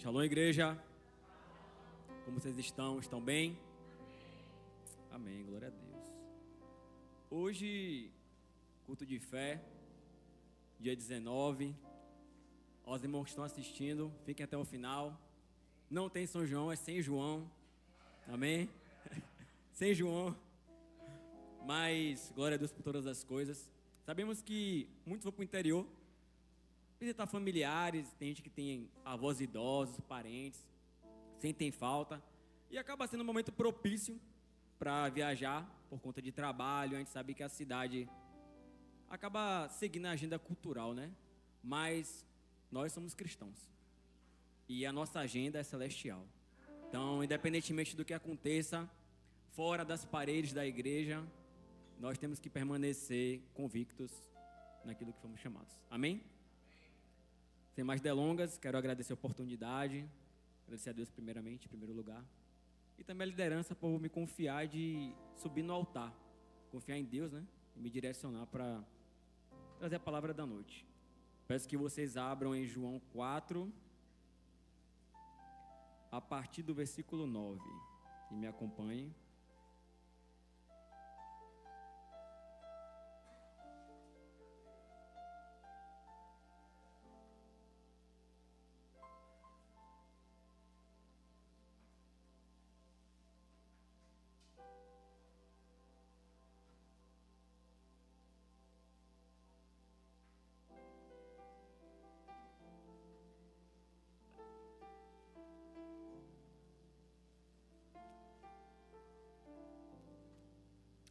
Shalom, igreja. Como vocês estão? Estão bem? Amém, glória a Deus. Hoje, culto de fé, dia 19. Os irmãos que estão assistindo, fiquem até o final. Não tem São João, é sem João. Amém? Sem João. Mas, glória a Deus por todas as coisas. Sabemos que muitos vão para o interior visitar familiares, tem gente que tem avós idosos, parentes, sentem falta. E acaba sendo um momento propício para viajar por conta de trabalho. A gente sabe que a cidade acaba seguindo a agenda cultural, né? Mas nós somos cristãos. E a nossa agenda é celestial. Então, independentemente do que aconteça, fora das paredes da igreja, nós temos que permanecer convictos naquilo que fomos chamados. Amém? Sem mais delongas, quero agradecer a oportunidade, agradecer a Deus primeiramente, em primeiro lugar, e também a liderança por me confiar de subir no altar, confiar em Deus, né? E me direcionar para trazer a palavra da noite. Peço que vocês abram em João 4, a partir do versículo 9, e me acompanhem.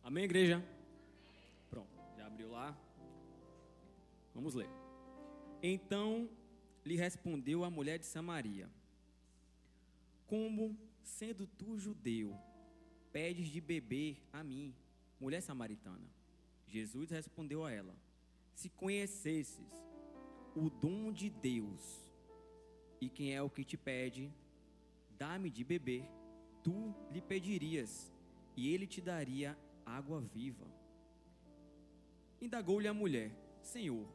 Amém, igreja? Pronto, já abriu lá. Vamos ler. Então lhe respondeu a mulher de Samaria: como, sendo tu judeu, pedes de beber a mim, mulher samaritana? Jesus respondeu a ela: se conhecesses o dom de Deus e quem é o que te pede, dá-me de beber, tu lhe pedirias e ele te daria água viva. Indagou-lhe a mulher: Senhor,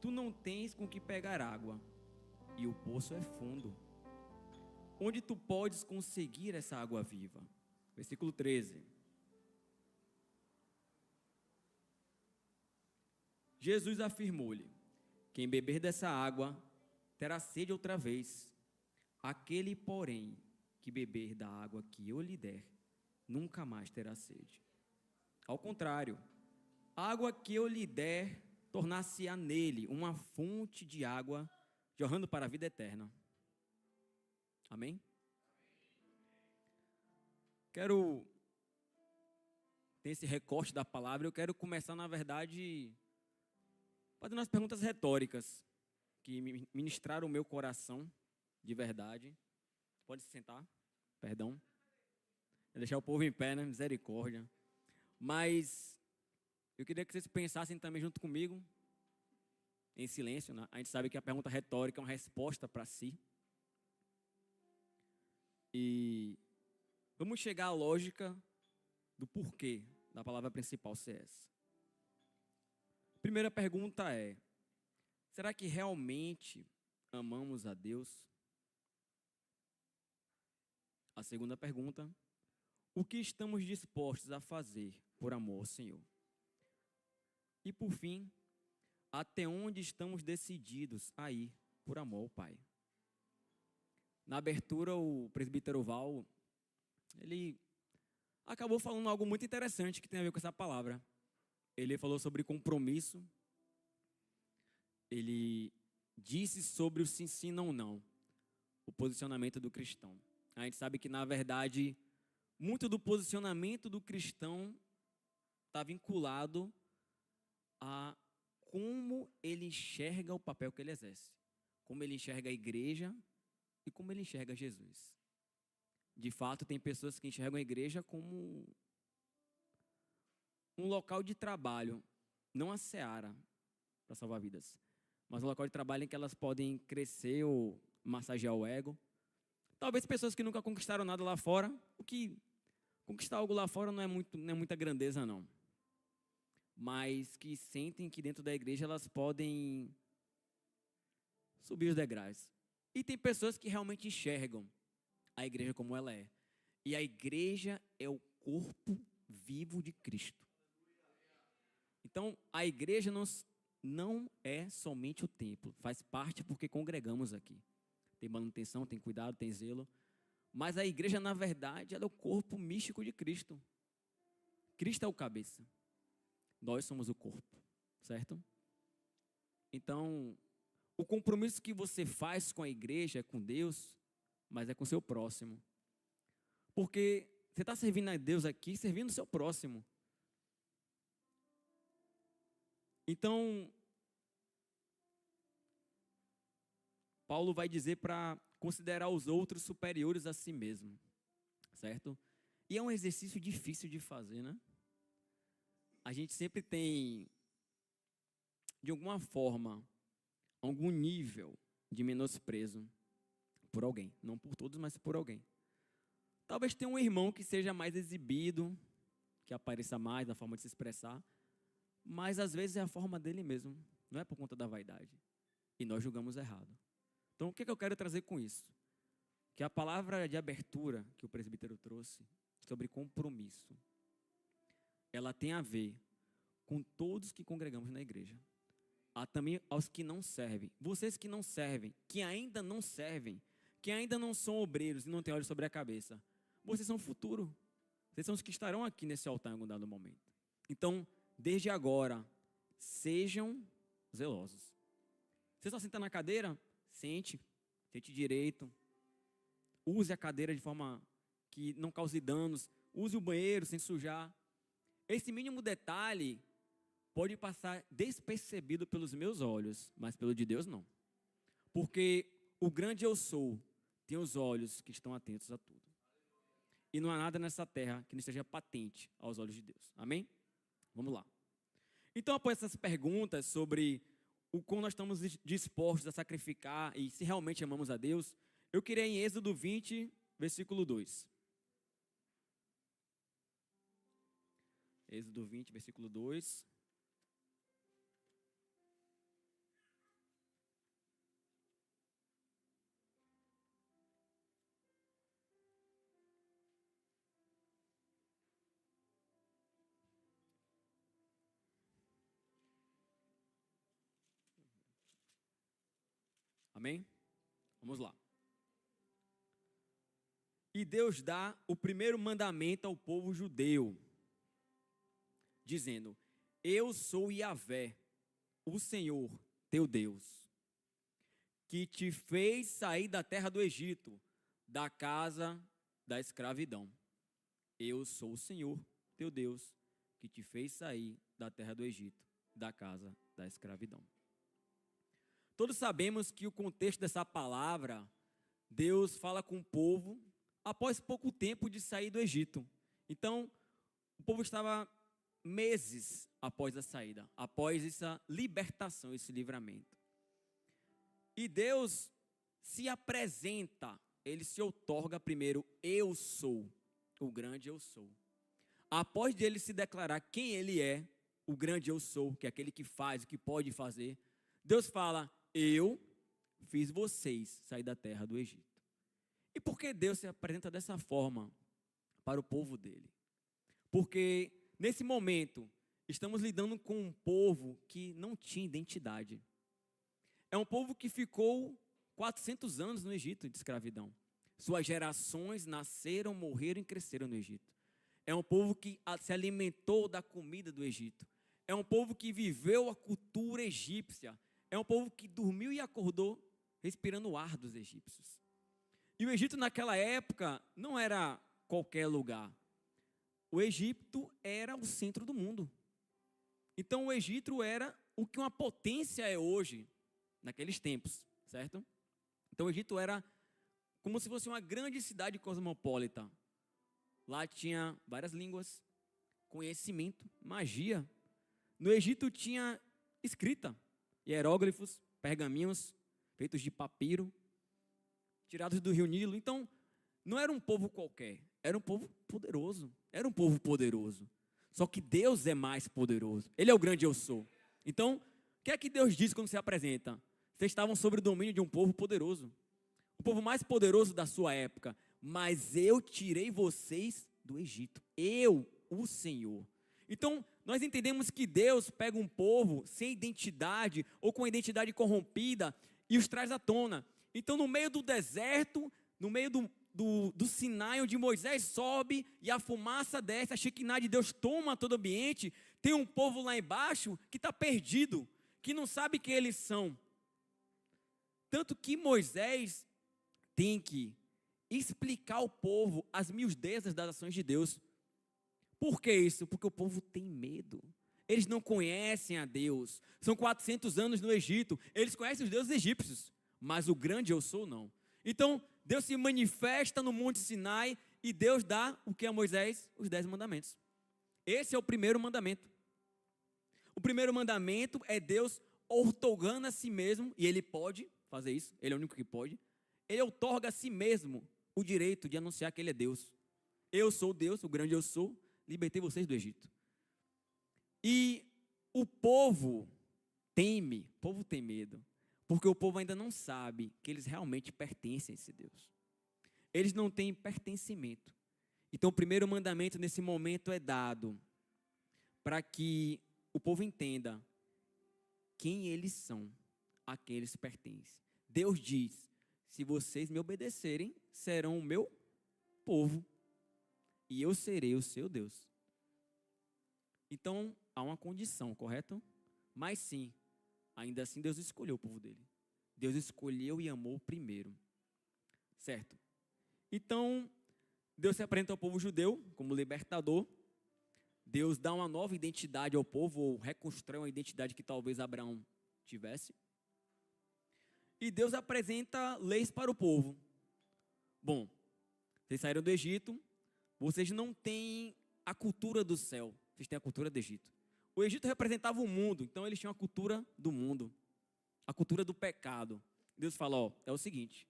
tu não tens com que pegar água, e o poço é fundo. Onde tu podes conseguir essa água viva? Versículo 13. Jesus afirmou-lhe: quem beber dessa água terá sede outra vez. Aquele, porém, que beber da água que eu lhe der, nunca mais terá sede. Ao contrário, a água que eu lhe der tornar-se-á nele uma fonte de água jorrando para a vida eterna. Amém? Quero ter esse recorte da palavra. Eu quero começar, na verdade, fazendo umas perguntas retóricas que ministraram o meu coração de verdade. Pode se sentar, perdão. Vou deixar o povo em pé, né? Misericórdia. Mas eu queria que vocês pensassem também junto comigo, em silêncio, né? A gente sabe que a pergunta retórica é uma resposta para si. E vamos chegar à lógica do porquê da palavra principal ser essa. A primeira pergunta é: será que realmente amamos a Deus? A segunda pergunta: o que estamos dispostos a fazer por amor ao Senhor? E por fim, até onde estamos decididos a ir por amor ao Pai? Na abertura, o presbítero Val, ele acabou falando algo muito interessante que tem a ver com essa palavra. Ele falou sobre compromisso. Ele disse sobre o sim, sim, não, não. O posicionamento do cristão. A gente sabe que, na verdade, muito do posicionamento do cristão está vinculado a como ele enxerga o papel que ele exerce. Como ele enxerga a igreja e como ele enxerga Jesus. De fato, tem pessoas que enxergam a igreja como um local de trabalho, não a seara para salvar vidas, mas um local de trabalho em que elas podem crescer ou massagear o ego. Talvez pessoas que nunca conquistaram nada lá fora, o que conquistar algo lá fora não é muita grandeza, não. Mas que sentem que dentro da igreja elas podem subir os degraus. E tem pessoas que realmente enxergam a igreja como ela é. E a igreja é o corpo vivo de Cristo. Então, a igreja não é somente o templo. Faz parte porque congregamos aqui. Tem manutenção, tem cuidado, tem zelo. Mas a igreja, na verdade, ela é o corpo místico de Cristo. Cristo é o cabeça. Nós somos o corpo, certo? Então, o compromisso que você faz com a igreja é com Deus, mas é com o seu próximo. Porque você está servindo a Deus aqui, servindo o seu próximo. Então, Paulo vai dizer para considerar os outros superiores a si mesmo, certo? E é um exercício difícil de fazer, né? A gente sempre tem, de alguma forma, algum nível de menosprezo por alguém. Não por todos, mas por alguém. Talvez tenha um irmão que seja mais exibido, que apareça mais na forma de se expressar, mas às vezes é a forma dele mesmo, não é por conta da vaidade. E nós julgamos errado. Então, o que eu quero trazer com isso? Que a palavra de abertura que o presbítero trouxe sobre compromisso, ela tem a ver com todos que congregamos na igreja. Há também aos que não servem. Vocês que não servem, que ainda não servem, que ainda não são obreiros e não têm olhos sobre a cabeça, vocês são o futuro. Vocês são os que estarão aqui nesse altar em algum dado momento. Então, desde agora, sejam zelosos. Você só senta na cadeira? Sente direito. Use a cadeira de forma que não cause danos. Use o banheiro sem sujar. Esse mínimo detalhe pode passar despercebido pelos meus olhos, mas pelo de Deus não. Porque o grande eu sou tem os olhos que estão atentos a tudo. E não há nada nessa terra que não esteja patente aos olhos de Deus. Amém? Vamos lá. Então, após essas perguntas sobre o como nós estamos dispostos a sacrificar e se realmente amamos a Deus, eu queria em Êxodo 20, versículo 2. Êxodo 20, versículo 2. Amém? Vamos lá. E Deus dá o primeiro mandamento ao povo judeu, dizendo: Eu sou Yahvé, o Senhor, teu Deus, que te fez sair da terra do Egito, da casa da escravidão. Eu sou o Senhor, teu Deus, que te fez sair da terra do Egito, da casa da escravidão. Todos sabemos que o contexto dessa palavra, Deus fala com o povo após pouco tempo de sair do Egito. Então, o povo estava meses após a saída, após essa libertação, esse livramento. E Deus se apresenta, Ele se outorga primeiro, eu sou, o grande eu sou. Após de Ele se declarar quem Ele é, o grande eu sou, que é aquele que faz, o que pode fazer, Deus fala: eu fiz vocês sair da terra do Egito. E por que Deus se apresenta dessa forma para o povo dele? Porque nesse momento estamos lidando com um povo que não tinha identidade. É um povo que ficou 400 anos no Egito de escravidão. Suas gerações nasceram, morreram e cresceram no Egito. É um povo que se alimentou da comida do Egito. É um povo que viveu a cultura egípcia. É um povo que dormiu e acordou respirando o ar dos egípcios. E o Egito naquela época não era qualquer lugar. O Egito era o centro do mundo. Então o Egito era o que uma potência é hoje, naqueles tempos, certo? Então o Egito era como se fosse uma grande cidade cosmopolita. Lá tinha várias línguas, conhecimento, magia. No Egito tinha escrita, hieróglifos, pergaminhos feitos de papiro, tirados do rio Nilo. Então, não era um povo qualquer, era um povo poderoso. Era um povo poderoso. Só que Deus é mais poderoso. Ele é o grande eu sou. Então, o que é que Deus diz quando se apresenta? Vocês estavam sob o domínio de um povo poderoso. o povo mais poderoso da sua época. Mas eu tirei vocês do Egito. Eu, o Senhor. Então, nós entendemos que Deus pega um povo sem identidade ou com a identidade corrompida e os traz à tona. Então, no meio do deserto, no meio do Sinai, onde Moisés sobe e a fumaça desce, a Shekinah de Deus toma todo o ambiente, tem um povo lá embaixo que está perdido, que não sabe quem eles são. Tanto que Moisés tem que explicar ao povo as miudezas das ações de Deus. Por que isso? Porque o povo tem medo. Eles não conhecem a Deus. São 400 anos no Egito. Eles conhecem os deuses egípcios, mas o grande eu sou não. Então, Deus se manifesta no Monte Sinai e Deus dá o que a Moisés? Os 10 mandamentos. Esse é o primeiro mandamento. O primeiro mandamento é Deus outorgando a si mesmo, e Ele pode fazer isso, Ele é o único que pode. Ele outorga a si mesmo o direito de anunciar que Ele é Deus. Eu sou Deus, o grande eu sou, libertei vocês do Egito. E o povo teme, o povo tem medo, porque o povo ainda não sabe que eles realmente pertencem a esse Deus. Eles não têm pertencimento. Então o primeiro mandamento nesse momento é dado para que o povo entenda quem eles são, a quem eles pertencem. Deus diz: se vocês me obedecerem, serão o meu povo, e eu serei o seu Deus. Então, há uma condição, correto? Mas sim, ainda assim Deus escolheu o povo dele. Deus escolheu e amou primeiro. Certo? Então, Deus se apresenta ao povo judeu como libertador. Deus dá uma nova identidade ao povo, ou reconstrói uma identidade que talvez Abraão tivesse. E Deus apresenta leis para o povo. Bom, vocês saíram do Egito, vocês não têm a cultura do céu, vocês têm a cultura do Egito. O Egito representava o mundo, então eles tinham a cultura do mundo, a cultura do pecado. Deus fala, ó, é o seguinte,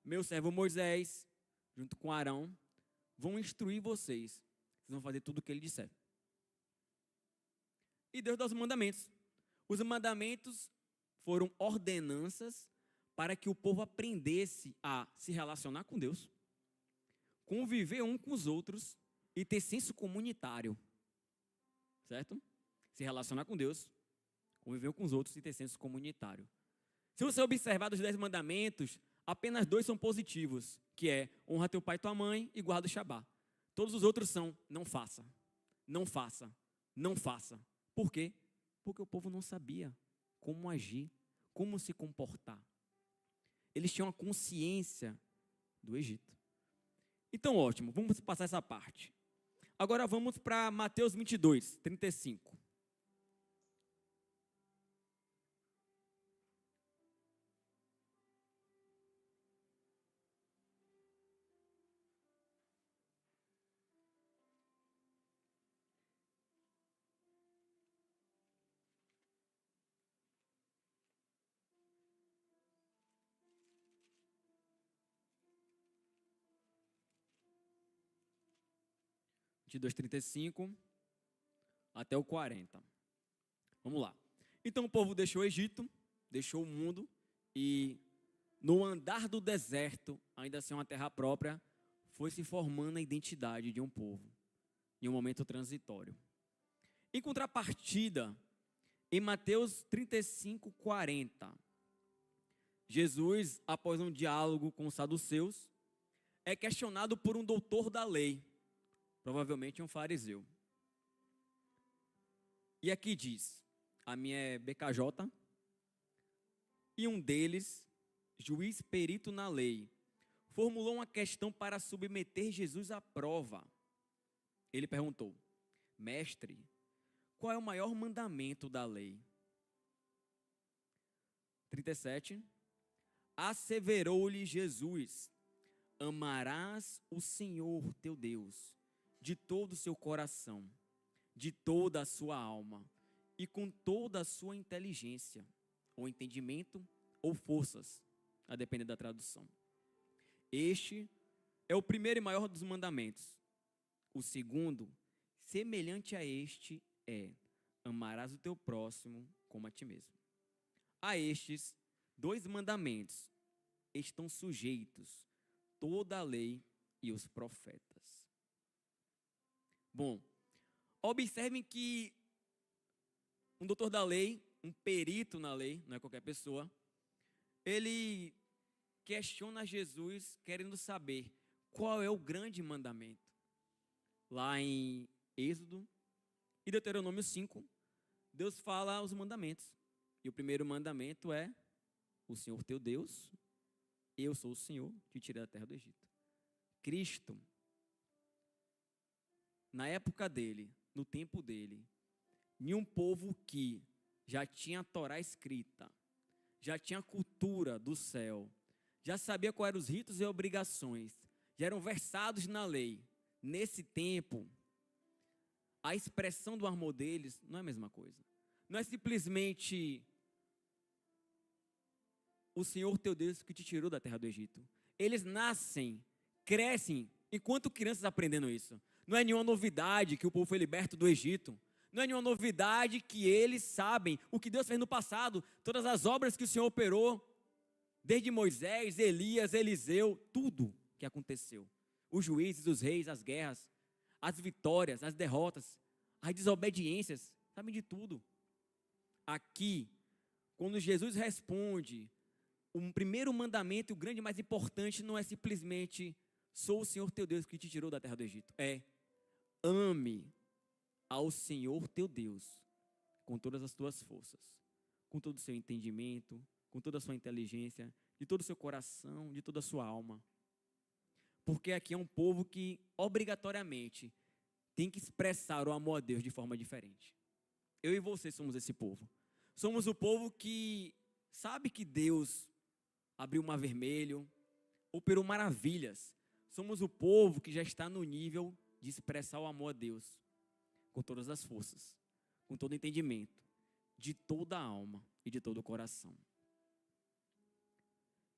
meu servo Moisés, junto com Arão, vão instruir vocês, vocês vão fazer tudo o que ele disser. E Deus dá os mandamentos. Os mandamentos foram ordenanças para que o povo aprendesse a se relacionar com Deus, conviver um com os outros e ter senso comunitário. Certo? Se relacionar com Deus, conviver com os outros e ter senso comunitário. Se você observar dos 10 mandamentos, apenas 2 são positivos, que é honra teu pai e tua mãe e guarda o Shabá. Todos os outros são não faça, não faça, não faça. Por quê? Porque o povo não sabia como agir, como se comportar. Eles tinham a consciência do Egito. Então, ótimo, vamos passar essa parte. Agora vamos para Mateus 22, 35. De 2:35 até o 40. Vamos lá. Então o povo deixou o Egito, deixou o mundo e no andar do deserto, ainda assim uma terra própria, foi se formando a identidade de um povo em um momento transitório. Em contrapartida, em Mateus 35:40, Jesus, após um diálogo com os saduceus, é questionado por um doutor da lei, provavelmente um fariseu. E aqui diz, a minha é BKJ, e um deles, juiz perito na lei, formulou uma questão para submeter Jesus à prova. Ele perguntou, mestre, qual é o maior mandamento da lei? 37, asseverou-lhe Jesus, amarás o Senhor teu Deus de todo o seu coração, de toda a sua alma e com toda a sua inteligência, ou entendimento, ou forças, a depender da tradução. Este é o primeiro e maior dos mandamentos. O segundo, semelhante a este, é: amarás o teu próximo como a ti mesmo. A estes 2 mandamentos estão sujeitos toda a lei e os profetas. Bom, observem que um doutor da lei, um perito na lei, não é qualquer pessoa, ele questiona Jesus querendo saber qual é o grande mandamento. Lá em Êxodo e Deuteronômio 5, Deus fala os mandamentos. E o primeiro mandamento é: o Senhor teu Deus, eu sou o Senhor, te tirei da terra do Egito. Cristo, na época dele, no tempo dele, em um povo que já tinha a Torá escrita, já tinha a cultura do céu, já sabia quais eram os ritos e obrigações, já eram versados na lei. Nesse tempo, a expressão do amor deles não é a mesma coisa. Não é simplesmente o Senhor teu Deus que te tirou da terra do Egito. Eles nascem, crescem, enquanto crianças aprendendo isso. Não é nenhuma novidade que o povo foi liberto do Egito. Não é nenhuma novidade que eles sabem o que Deus fez no passado, todas as obras que o Senhor operou, desde Moisés, Elias, Eliseu, tudo que aconteceu. Os juízes, os reis, as guerras, as vitórias, as derrotas, as desobediências, sabem de tudo. Aqui, quando Jesus responde, o primeiro mandamento e o grande mais importante não é simplesmente: sou o Senhor teu Deus que te tirou da terra do Egito. É: ame ao Senhor teu Deus com todas as tuas forças, com todo o seu entendimento, com toda a sua inteligência, de todo o seu coração, de toda a sua alma. Porque aqui é um povo que obrigatoriamente tem que expressar o amor a Deus de forma diferente. Eu e você somos esse povo. Somos o povo que sabe que Deus abriu o mar vermelho, operou maravilhas. Somos o povo que já está no nível de expressar o amor a Deus com todas as forças, com todo o entendimento, de toda a alma e de todo o coração.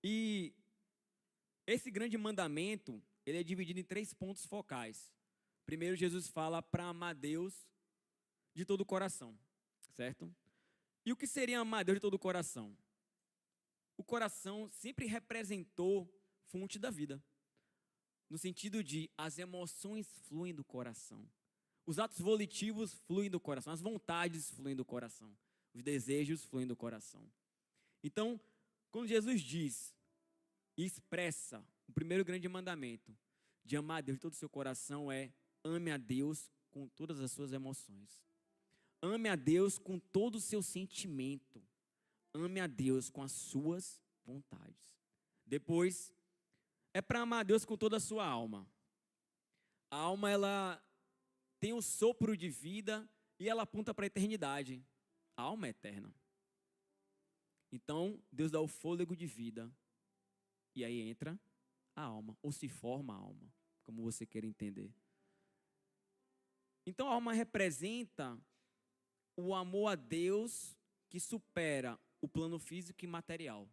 E esse grande mandamento, ele é dividido em 3 pontos focais. Primeiro, Jesus fala para amar Deus de todo o coração, certo? E o que seria amar Deus de todo o coração? O coração sempre representou fonte da vida, no sentido de as emoções fluem do coração, os atos volitivos fluem do coração, as vontades fluem do coração, os desejos fluem do coração. Então, quando Jesus diz e expressa o primeiro grande mandamento de amar a Deus de todo o seu coração, é: ame a Deus com todas as suas emoções. Ame a Deus com todo o seu sentimento. Ame a Deus com as suas vontades. Depois, é para amar a Deus com toda a sua alma. A alma, ela tem um sopro de vida e ela aponta para a eternidade. A alma é eterna. Então, Deus dá o fôlego de vida. E aí entra a alma, ou se forma a alma, como você queira entender. Então, a alma representa o amor a Deus que supera o plano físico e material.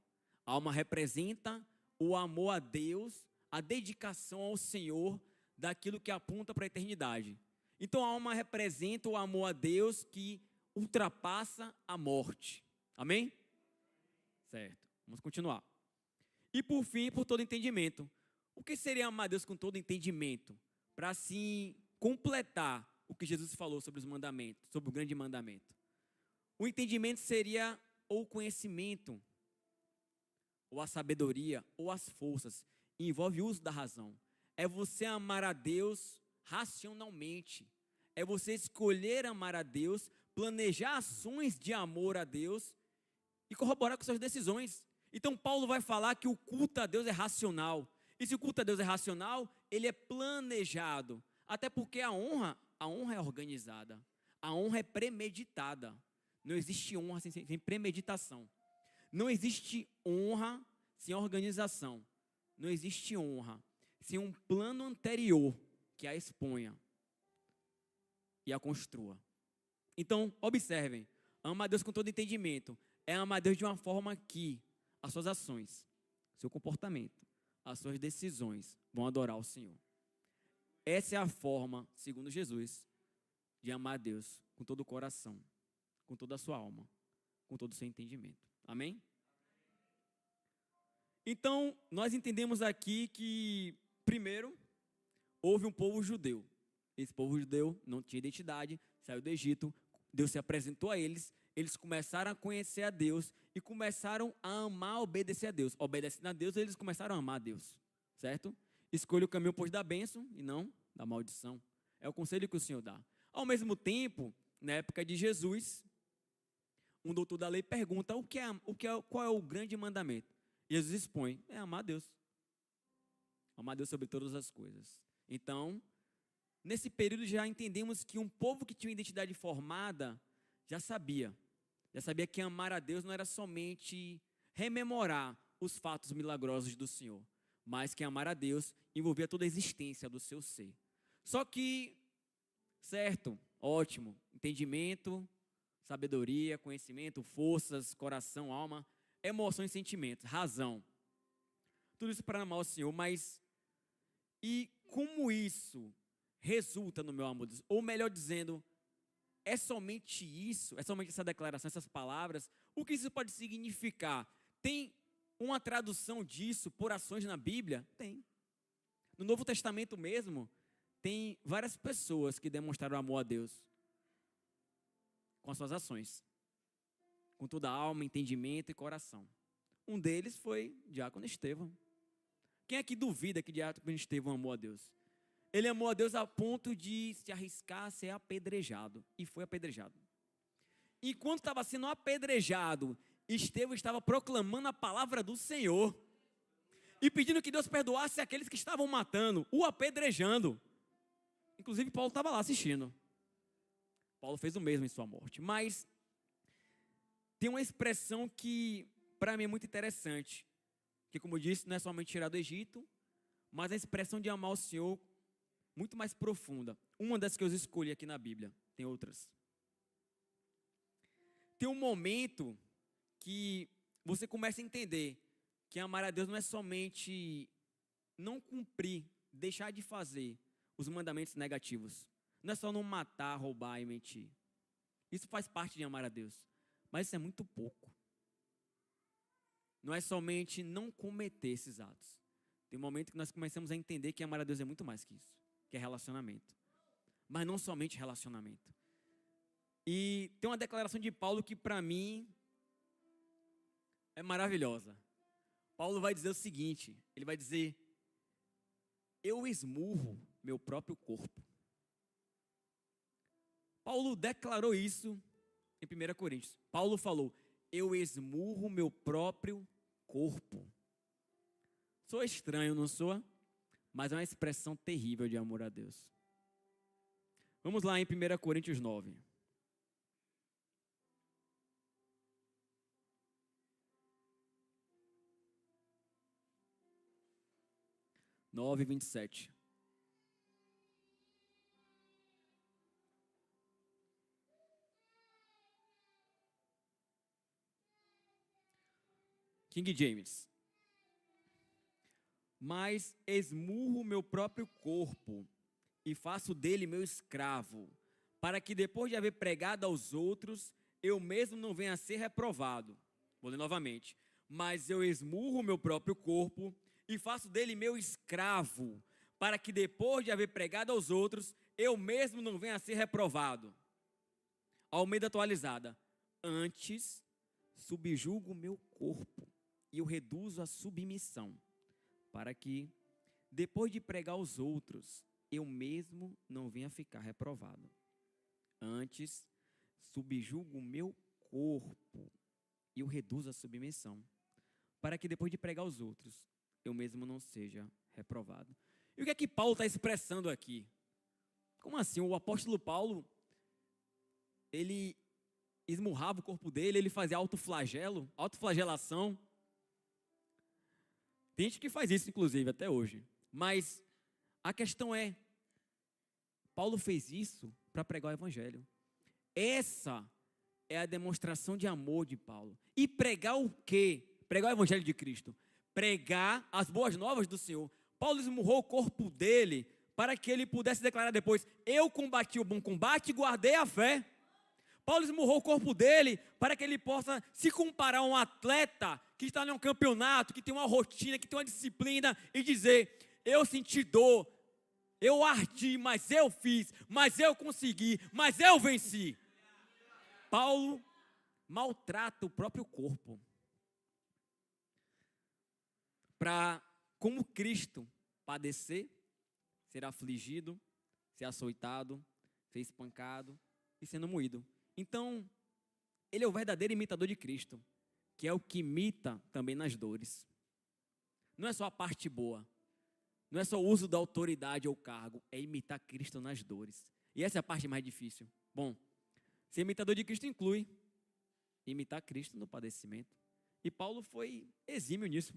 A alma representa o amor a Deus, a dedicação ao Senhor daquilo que aponta para a eternidade. Então, a alma representa o amor a Deus que ultrapassa a morte. Amém? Certo. Vamos continuar. E por fim, por todo entendimento. O que seria amar a Deus com todo entendimento? Para assim completar o que Jesus falou sobre os mandamentos, sobre o grande mandamento. O entendimento seria ou o conhecimento, ou a sabedoria, ou as forças. Envolve o uso da razão. É você amar a Deus racionalmente. É você escolher amar a Deus, planejar ações de amor a Deus e corroborar com suas decisões. Então Paulo vai falar que o culto a Deus é racional. E se o culto a Deus é racional, ele é planejado. Até porque a honra é organizada. A honra é premeditada. Não existe honra sem premeditação. Não existe honra sem organização. Não existe honra sem um plano anterior que a exponha e a construa. Então, observem. Amar a Deus com todo entendimento é amar a Deus de uma forma que as suas ações, seu comportamento, as suas decisões vão adorar o Senhor. Essa é a forma, segundo Jesus, de amar a Deus com todo o coração, com toda a sua alma, com todo o seu entendimento. Amém? Então, nós entendemos aqui que, primeiro, houve um povo judeu. Esse povo judeu não tinha identidade, saiu do Egito, Deus se apresentou a eles, eles começaram a conhecer a Deus e começaram a amar, obedecer a Deus. Obedecendo a Deus, eles começaram a amar a Deus, certo? Escolha o caminho oposto da bênção e não da maldição. É o conselho que o Senhor dá. Ao mesmo tempo, na época de Jesus, um doutor da lei pergunta qual é o grande mandamento. Jesus expõe, é amar a Deus. Amar a Deus sobre todas as coisas. Então, nesse período já entendemos que um povo que tinha uma identidade formada já sabia que amar a Deus não era somente rememorar os fatos milagrosos do Senhor, mas que amar a Deus envolvia toda a existência do seu ser. Só que, certo, ótimo, entendimento, sabedoria, conhecimento, forças, coração, alma, emoções, sentimentos, razão. Tudo isso para amar o Senhor, mas e como isso resulta no meu amor a Deus? Ou melhor dizendo, é somente isso? É somente essa declaração, essas palavras? O que isso pode significar? Tem uma tradução disso por ações na Bíblia? Tem. No Novo Testamento mesmo, tem várias pessoas que demonstraram amor a Deus com as suas ações, com toda a alma, entendimento e coração. Um deles foi Diácono Estevão. Quem é que duvida que Diácono Estevão amou a Deus? Ele amou a Deus a ponto de se arriscar a ser apedrejado. E foi apedrejado. Enquanto estava sendo apedrejado, Estevão estava proclamando a palavra do Senhor. E pedindo que Deus perdoasse aqueles que estavam matando, o apedrejando. Inclusive Paulo estava lá assistindo. Paulo fez o mesmo em sua morte. Mas tem uma expressão que para mim é muito interessante. Que, como eu disse, não é somente tirar do Egito, mas a expressão de amar o Senhor muito mais profunda. Uma das que eu escolhi aqui na Bíblia, tem outras. Tem um momento que você começa a entender que amar a Deus não é somente não cumprir, deixar de fazer os mandamentos negativos. Não é só não matar, roubar e mentir. Isso faz parte de amar a Deus, mas isso é muito pouco. Não é somente não cometer esses atos. Tem um momento que nós começamos a entender que amar a Deus é muito mais que isso, que é relacionamento. Mas não somente relacionamento. E tem uma declaração de Paulo que para mim é maravilhosa. Paulo vai dizer o seguinte, ele vai dizer, eu esmurro meu próprio corpo. Paulo declarou isso em 1 Coríntios. Paulo falou, eu esmurro meu próprio corpo. Soa estranho, não soa? Mas é uma expressão terrível de amor a Deus. Vamos lá em 1 Coríntios 9. Nove, 27. King James. Mas esmurro meu próprio corpo e faço dele meu escravo, para que depois de haver pregado aos outros, eu mesmo não venha a ser reprovado. Vou ler novamente. Mas eu esmurro meu próprio corpo e faço dele meu escravo, para que depois de haver pregado aos outros, eu mesmo não venha a ser reprovado. Almeida atualizada. Antes, subjugo o meu corpo e o reduzo à submissão, para que, depois de pregar aos outros, eu mesmo não venha ficar reprovado. Antes, subjugo o meu corpo e o reduzo à submissão, para que, depois de pregar aos outros, eu mesmo não seja reprovado. E o que é que Paulo está expressando aqui? Como assim? O apóstolo Paulo, ele esmurrava o corpo dele, ele fazia autoflagelação. Tem gente que faz isso, inclusive, até hoje. Mas a questão é, Paulo fez isso para pregar o evangelho. Essa é a demonstração de amor de Paulo. E pregar o quê? Pregar o evangelho de Cristo. Pregar as boas novas do Senhor. Paulo esmurrou o corpo dele para que ele pudesse declarar depois, eu combati o bom combate e guardei a fé. Paulo esmurrou o corpo dele para que ele possa se comparar a um atleta que está em um campeonato, que tem uma rotina, que tem uma disciplina e dizer: eu senti dor, eu ardi, mas eu fiz, mas eu consegui, mas eu venci. Paulo maltrata o próprio corpo para, como Cristo, padecer, ser afligido, ser açoitado, ser espancado e sendo moído. Então, ele é o verdadeiro imitador de Cristo, que é o que imita também nas dores. Não é só a parte boa, não é só o uso da autoridade ou cargo, é imitar Cristo nas dores. E essa é a parte mais difícil. Bom, ser imitador de Cristo inclui imitar Cristo no padecimento. E Paulo foi exímio nisso,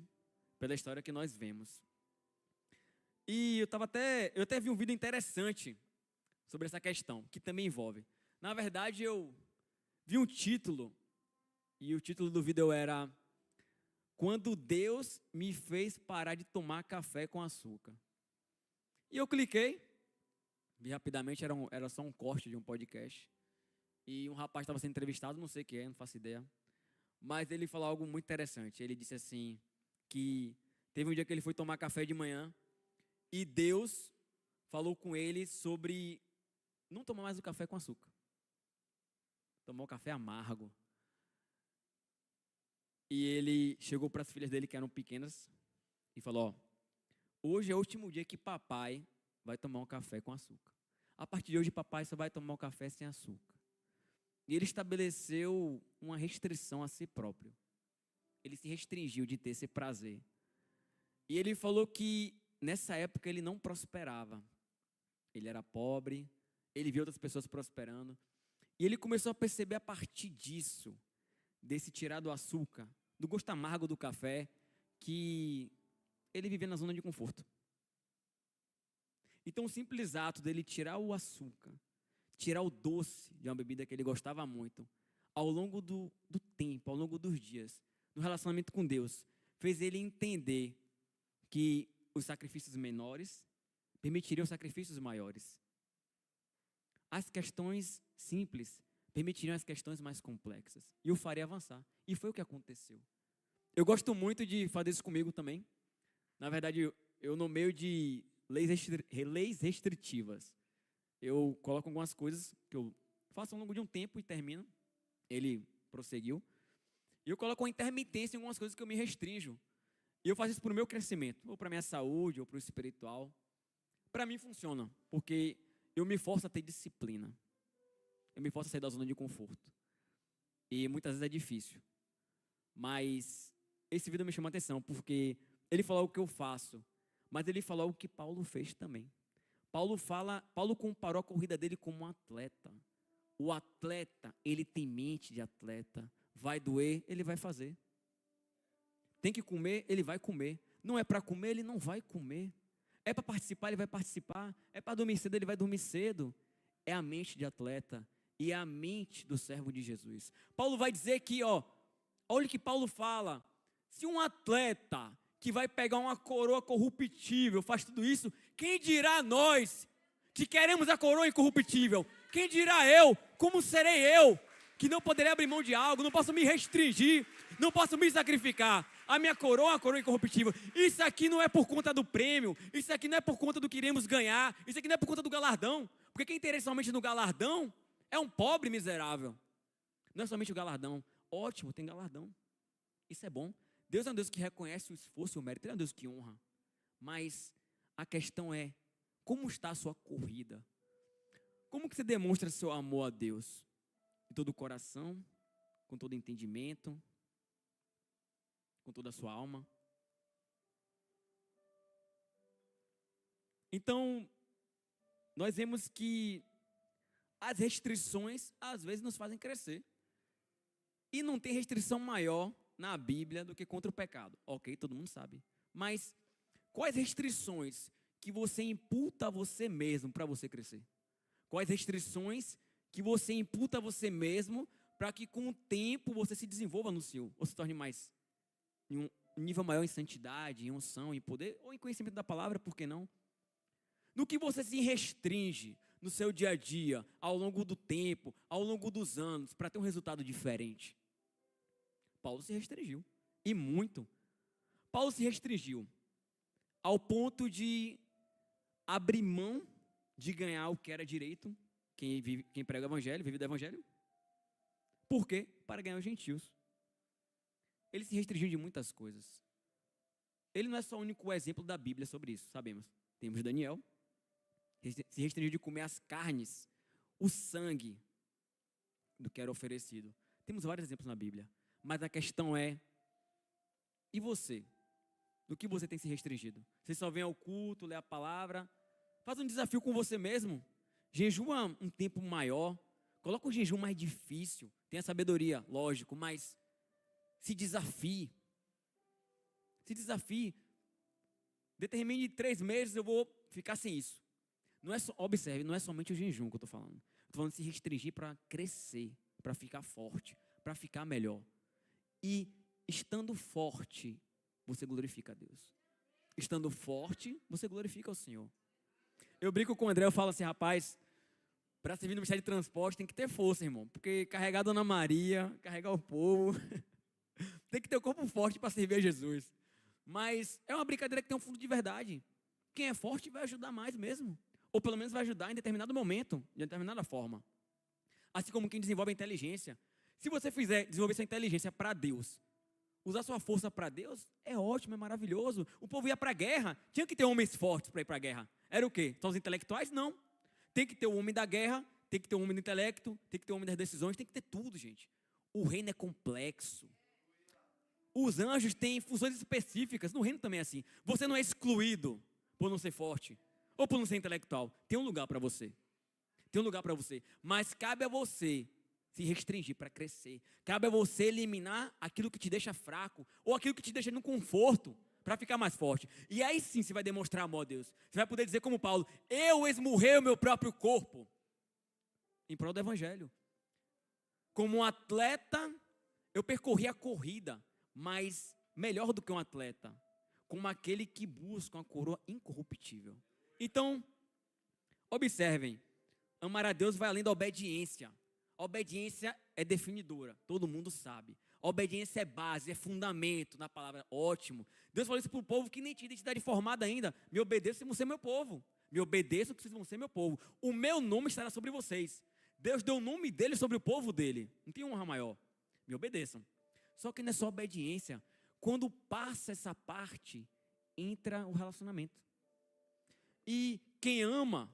pela história que nós vemos. E eu até vi um vídeo interessante sobre essa questão, que também envolve. Na verdade, eu vi um título, e o título do vídeo era: Quando Deus me fez parar de tomar café com açúcar. E eu cliquei, e rapidamente era só um corte de um podcast. E um rapaz estava sendo entrevistado, não sei o que é, não faço ideia. Mas ele falou algo muito interessante. Ele disse assim, que teve um dia que ele foi tomar café de manhã, e Deus falou com ele sobre não tomar mais o café com açúcar. Tomar o café amargo. E ele chegou para as filhas dele, que eram pequenas, e falou: hoje é o último dia que papai vai tomar um café com açúcar. A partir de hoje, papai só vai tomar um café sem açúcar. E ele estabeleceu uma restrição a si próprio. Ele se restringiu de ter esse prazer. E ele falou que nessa época ele não prosperava. Ele era pobre, ele viu outras pessoas prosperando. E ele começou a perceber a partir disso, desse tirar do açúcar, do gosto amargo do café, que ele vivia na zona de conforto. Então o simples ato dele tirar o açúcar, tirar o doce de uma bebida que ele gostava muito, ao longo do tempo, ao longo dos dias, no relacionamento com Deus, fez ele entender que os sacrifícios menores permitiriam sacrifícios maiores. As questões simples permitiriam as questões mais complexas. E o faria avançar. E foi o que aconteceu. Eu gosto muito de fazer isso comigo também. Na verdade, eu nomeio de leis restritivas. Eu coloco algumas coisas que eu faço ao longo de um tempo e termino. Ele prosseguiu. E eu coloco uma intermitência em algumas coisas que eu me restringo. E eu faço isso para o meu crescimento, ou para a minha saúde, ou para o espiritual. Para mim funciona, porque eu me forço a ter disciplina. Eu me forço a sair da zona de conforto. E muitas vezes é difícil. Mas esse vídeo me chamou a atenção, porque ele falou o que eu faço, mas ele falou o que Paulo fez também. Paulo comparou a corrida dele como um atleta. O atleta, ele tem mente de atleta. Vai doer, ele vai fazer. Tem que comer, ele vai comer. Não é para comer, ele não vai comer. É para participar, ele vai participar. É para dormir cedo, ele vai dormir cedo. É a mente de atleta e é a mente do servo de Jesus. Paulo vai dizer que, olha o que Paulo fala. Se um atleta que vai pegar uma coroa corruptível faz tudo isso, quem dirá nós que queremos a coroa incorruptível? Quem dirá eu? Como serei eu que não poderei abrir mão de algo, não posso me restringir, não posso me sacrificar? A minha coroa é uma coroa incorruptível. Isso aqui não é por conta do prêmio, isso aqui não é por conta do que iremos ganhar, isso aqui não é por conta do galardão, porque quem interessa somente no galardão é um pobre miserável. Não é somente o galardão. Ótimo, tem galardão. Isso é bom. Deus é um Deus que reconhece o esforço e o mérito, Ele é um Deus que honra. Mas a questão é, como está a sua corrida? Como que você demonstra seu amor a Deus? De todo o coração, com todo entendimento, com toda a sua alma. Então, nós vemos que as restrições, às vezes, nos fazem crescer. E não tem restrição maior na Bíblia do que contra o pecado. Ok, todo mundo sabe. Mas quais restrições que você imputa a você mesmo para você crescer? Quais restrições que você imputa a você mesmo para que com o tempo você se desenvolva no Senhor? Ou se torne mais, em um nível maior em santidade, em unção, em poder, ou em conhecimento da palavra, por que não? No que você se restringe no seu dia a dia, ao longo do tempo, ao longo dos anos, para ter um resultado diferente? Paulo se restringiu. e muito. Paulo se restringiu ao ponto de abrir mão de ganhar o que era direito. Quem prega o evangelho, vive do evangelho. Por quê? Para ganhar os gentios. Ele se restringiu de muitas coisas. Ele não é só o único exemplo da Bíblia sobre isso, sabemos. Temos Daniel, se restringiu de comer as carnes, o sangue do que era oferecido. Temos vários exemplos na Bíblia. Mas a questão é, e você? Do que você tem se restringido? Você só vem ao culto, lê a palavra, faz um desafio com você mesmo. Jejua um tempo maior, coloca um jejum mais difícil, tenha sabedoria, lógico, mas se desafie. Se desafie. Determine 3 meses, eu vou ficar sem isso. Observe, não é somente o jejum que eu estou falando. Estou falando de se restringir para crescer, para ficar forte, para ficar melhor. E estando forte, você glorifica a Deus. Estando forte, você glorifica o Senhor. Eu brinco com o André, eu falo assim, rapaz, para servir no Ministério de Transporte tem que ter força, irmão. Porque carregar a Dona Maria, carregar o povo, tem que ter o corpo forte para servir a Jesus. Mas é uma brincadeira que tem um fundo de verdade. Quem é forte vai ajudar mais mesmo. Ou pelo menos vai ajudar em determinado momento, de determinada forma. Assim como quem desenvolve a inteligência. Se você fizer desenvolver sua inteligência para Deus, usar sua força para Deus, é ótimo, é maravilhoso. O povo ia para a guerra, tinha que ter homens fortes para ir para a guerra. Era o quê? Só os intelectuais? Não. Tem que ter o homem da guerra, tem que ter o homem do intelecto, tem que ter o homem das decisões, tem que ter tudo, gente. O reino é complexo. Os anjos têm funções específicas, no reino também é assim. Você não é excluído por não ser forte, ou por não ser intelectual. Tem um lugar para você. Tem um lugar para você. Mas cabe a você se restringir para crescer. Cabe a você eliminar aquilo que te deixa fraco, ou aquilo que te deixa no conforto, para ficar mais forte. E aí sim você vai demonstrar amor a Deus. Você vai poder dizer como Paulo, eu esmurrei o meu próprio corpo, em prol do evangelho. Como um atleta, eu percorri a corrida, mas melhor do que um atleta, como aquele que busca uma coroa incorruptível. Então, observem, amar a Deus vai além da obediência. A obediência é definidora, todo mundo sabe. A obediência é base, é fundamento na palavra, ótimo. Deus falou isso para o povo que nem tinha identidade formada ainda. Me obedeçam, vocês vão ser meu povo. Me obedeçam, que vocês vão ser meu povo. O meu nome estará sobre vocês. Deus deu o nome dele sobre o povo dele. Não tem honra maior. Me obedeçam. Só que não é só obediência. Quando passa essa parte, entra o relacionamento. E quem ama,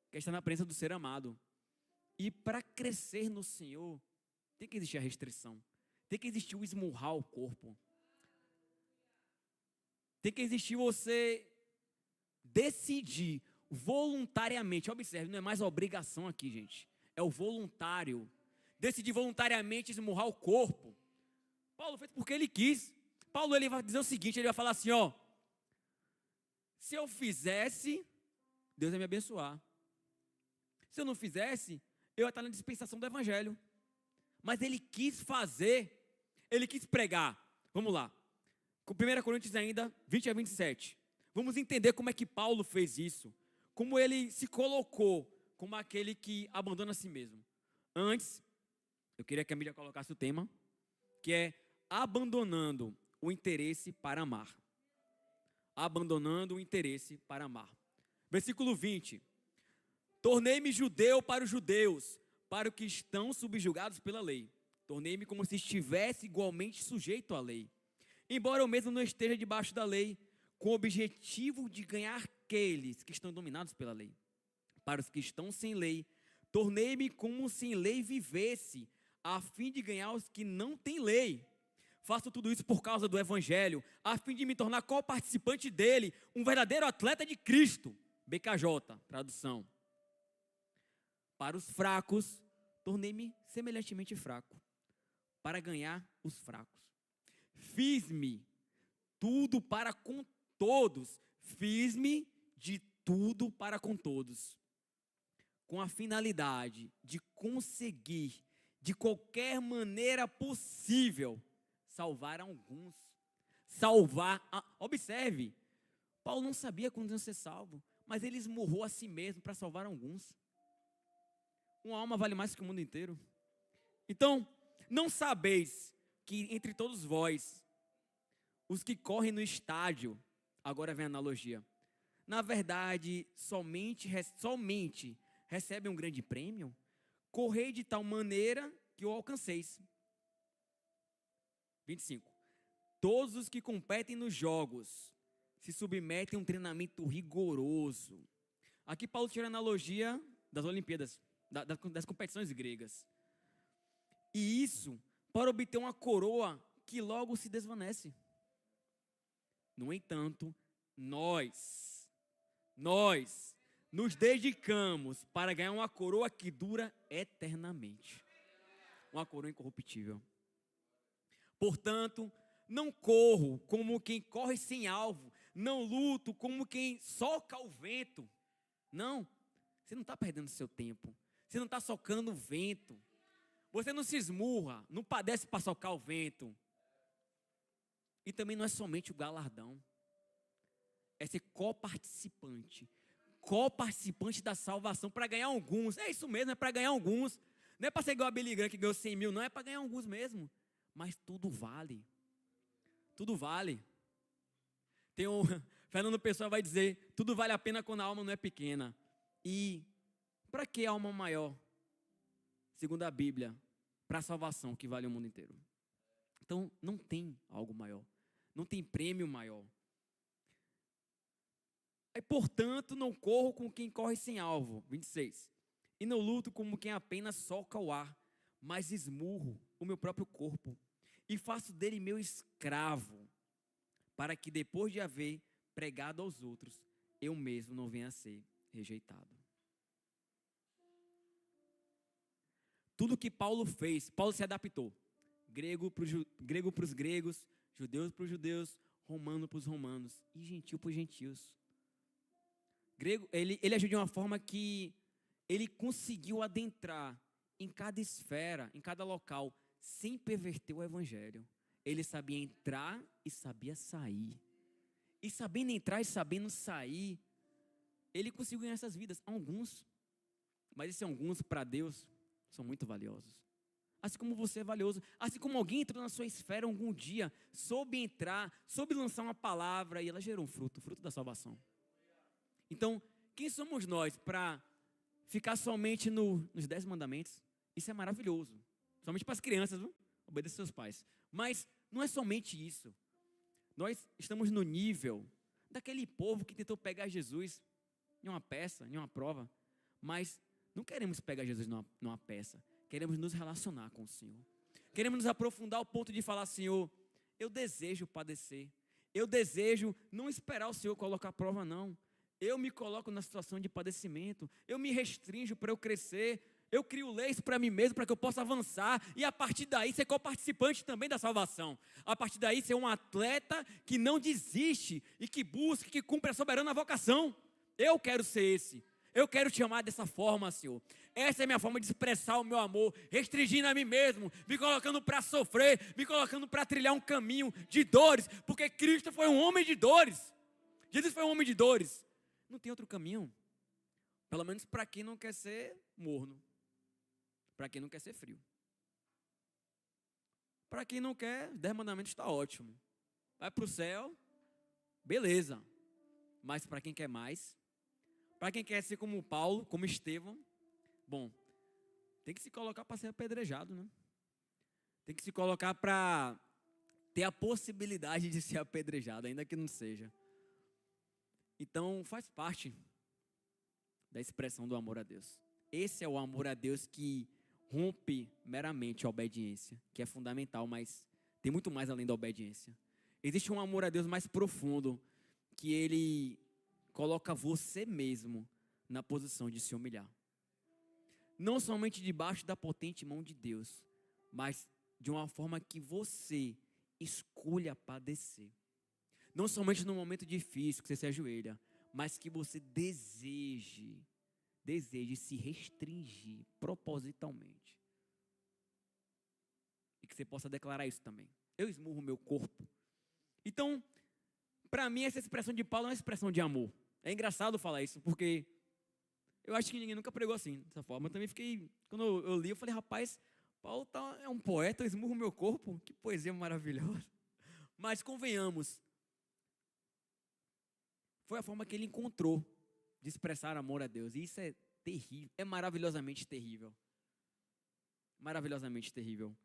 quer estar na presença do ser amado. E para crescer no Senhor, tem que existir a restrição. Tem que existir o esmurrar o corpo. Tem que existir você decidir voluntariamente. Observe, não é mais a obrigação aqui, gente. É o voluntário. Decidir voluntariamente esmurrar o corpo. Paulo fez porque ele quis. Paulo ele vai dizer o seguinte, ele vai falar assim, ó. Se eu fizesse, Deus ia me abençoar. Se eu não fizesse, eu ia estar na dispensação do evangelho. Mas ele quis fazer, ele quis pregar. Vamos lá. Com 1 Coríntios ainda, 20 a 27. Vamos entender como é que Paulo fez isso. Como ele se colocou como aquele que abandona a si mesmo. Antes, eu queria que a mídia colocasse o tema, que é abandonando o interesse para amar. Abandonando o interesse para amar. Versículo 20. Tornei-me judeu para os judeus, para os que estão subjugados pela lei. Tornei-me como se estivesse igualmente sujeito à lei. Embora eu mesmo não esteja debaixo da lei, com o objetivo de ganhar aqueles que estão dominados pela lei. Para os que estão sem lei, tornei-me como se em lei vivesse, a fim de ganhar os que não têm lei. Faço tudo isso por causa do evangelho, a fim de me tornar co-participante dele, um verdadeiro atleta de Cristo. BKJ, tradução. Para os fracos, tornei-me semelhantemente fraco, para ganhar os fracos. Fiz-me tudo para com todos, fiz-me de tudo para com todos, com a finalidade de conseguir, de qualquer maneira possível, salvar alguns. Observe, Paulo não sabia quando ia ser salvo, mas ele esmurrou a si mesmo para salvar alguns. Uma alma vale mais que o mundo inteiro. Então, não sabeis que entre todos vós Os que correm no estádio, agora vem a analogia, na verdade, somente recebem um grande prêmio? Correi de tal maneira que o alcanceis. 25. Todos os que competem nos jogos se submetem a um treinamento rigoroso. Aqui Paulo tira a analogia das Olimpíadas, das competições gregas. E isso para obter uma coroa que logo se desvanece. No entanto, nós nos dedicamos para ganhar uma coroa que dura eternamente. Uma coroa incorruptível. Portanto, não corro como quem corre sem alvo. Não luto como quem soca o vento. Não, você não está perdendo seu tempo. Você não está socando o vento. Você não se esmurra, não padece para socar o vento. E também não é somente o galardão. É ser coparticipante. Coparticipante da salvação para ganhar alguns. É isso mesmo, é para ganhar alguns. Não é para ser igual a Billy Graham que ganhou 100 mil, não, é para ganhar alguns mesmo. Mas tudo vale. Tudo vale. Tem um Fernando Pessoa vai dizer, tudo vale a pena quando a alma não é pequena. E para que alma maior? Segundo a Bíblia, para a salvação que vale o mundo inteiro. Então, não tem algo maior. Não tem prêmio maior. E, portanto, não corro com quem corre sem alvo. 26. E não luto como quem apenas soca o ar, mas esmurro o meu próprio corpo e faço dele meu escravo, para que depois de haver pregado aos outros, eu mesmo não venha a ser rejeitado. Tudo que Paulo fez, Paulo se adaptou. Grego para os gregos, judeus para os judeus, romano para os romanos e gentil para os gentios. Grego, ele agiu de uma forma que ele conseguiu adentrar em cada esfera, em cada local, sem perverter o evangelho. Ele sabia entrar e sabia sair. E sabendo entrar e sabendo sair, ele conseguiu ganhar essas vidas. Alguns, mas esses alguns para Deus são muito valiosos. Assim como você é valioso, assim como alguém entrou na sua esfera algum dia, soube entrar, soube lançar uma palavra e ela gerou um fruto, o fruto da salvação. Então, quem somos nós para ficar somente nos 10 mandamentos? Isso é maravilhoso. Somente para as crianças, viu? Obedecer seus pais. Mas não é somente isso. Nós estamos no nível daquele povo que tentou pegar Jesus em uma peça, em uma prova. Mas não queremos pegar Jesus numa peça. Queremos nos relacionar com o Senhor. Queremos nos aprofundar ao ponto de falar, Senhor, eu desejo padecer. Eu desejo não esperar o Senhor colocar a prova, não. Eu me coloco na situação de padecimento. Eu me restringo para eu crescer. Eu crio leis para mim mesmo, para que eu possa avançar. E a partir daí ser coparticipante também da salvação. A partir daí ser um atleta que não desiste e que busca, que cumpre a soberana vocação. Eu quero ser esse. Eu quero te amar dessa forma, Senhor. Essa é a minha forma de expressar o meu amor, restringindo a mim mesmo, me colocando para sofrer, me colocando para trilhar um caminho de dores, porque Cristo foi um homem de dores. Jesus foi um homem de dores. Não tem outro caminho. Pelo menos para quem não quer ser morno. Para quem não quer ser frio. Para quem não quer, 10 mandamentos está ótimo. Vai para o céu, beleza. Mas para quem quer mais, para quem quer ser como Paulo, como Estevão, bom, tem que se colocar para ser apedrejado, né? Tem que se colocar para ter a possibilidade de ser apedrejado, ainda que não seja. Então, faz parte da expressão do amor a Deus. Esse é o amor a Deus que rompe meramente a obediência, que é fundamental, mas tem muito mais além da obediência. Existe um amor a Deus mais profundo, que ele coloca você mesmo na posição de se humilhar. Não somente debaixo da potente mão de Deus, mas de uma forma que você escolha padecer. Não somente no momento difícil que você se ajoelha, mas que você deseje se restringir propositalmente. E que você possa declarar isso também. Eu esmurro o meu corpo. Então, para mim, essa expressão de Paulo é uma expressão de amor. É engraçado falar isso, porque eu acho que ninguém nunca pregou assim, dessa forma. Eu também fiquei, quando eu li, eu falei, rapaz, Paulo é um poeta, eu esmurro o meu corpo. Que poesia maravilhosa. Mas convenhamos, foi a forma que ele encontrou de expressar amor a Deus. E isso é terrível, é maravilhosamente terrível. Maravilhosamente terrível.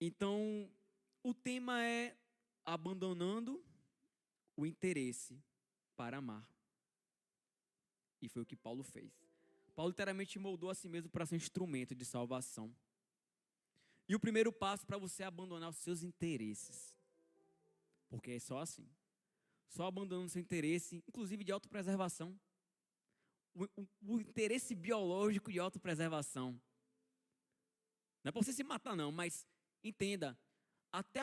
Então, o tema é abandonando o interesse para amar. E foi o que Paulo fez. Paulo literalmente moldou a si mesmo para ser um instrumento de salvação. E o primeiro passo para você abandonar os seus interesses. Porque é só assim. Só abandonando o seu interesse, inclusive de autopreservação. O interesse biológico de autopreservação. Não é para você se matar não, mas entenda, até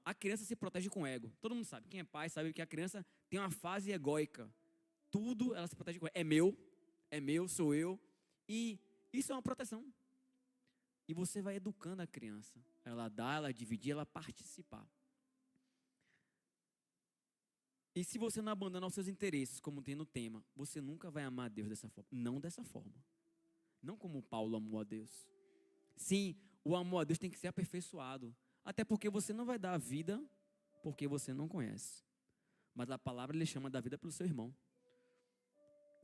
a criança se protege com ego. Todo mundo sabe, quem é pai sabe que a criança tem uma fase egóica. Tudo ela se protege com ego. É meu, sou eu. E isso é uma proteção. E você vai educando a criança. Ela dá, ela dividir, ela participar. E se você não abandonar os seus interesses, como tem no tema, você nunca vai amar a Deus dessa forma. Não dessa forma. Não como Paulo amou a Deus. Sim, o amor a Deus tem que ser aperfeiçoado. Até porque você não vai dar a vida porque você não conhece. Mas a palavra lhe chama da vida pelo seu irmão.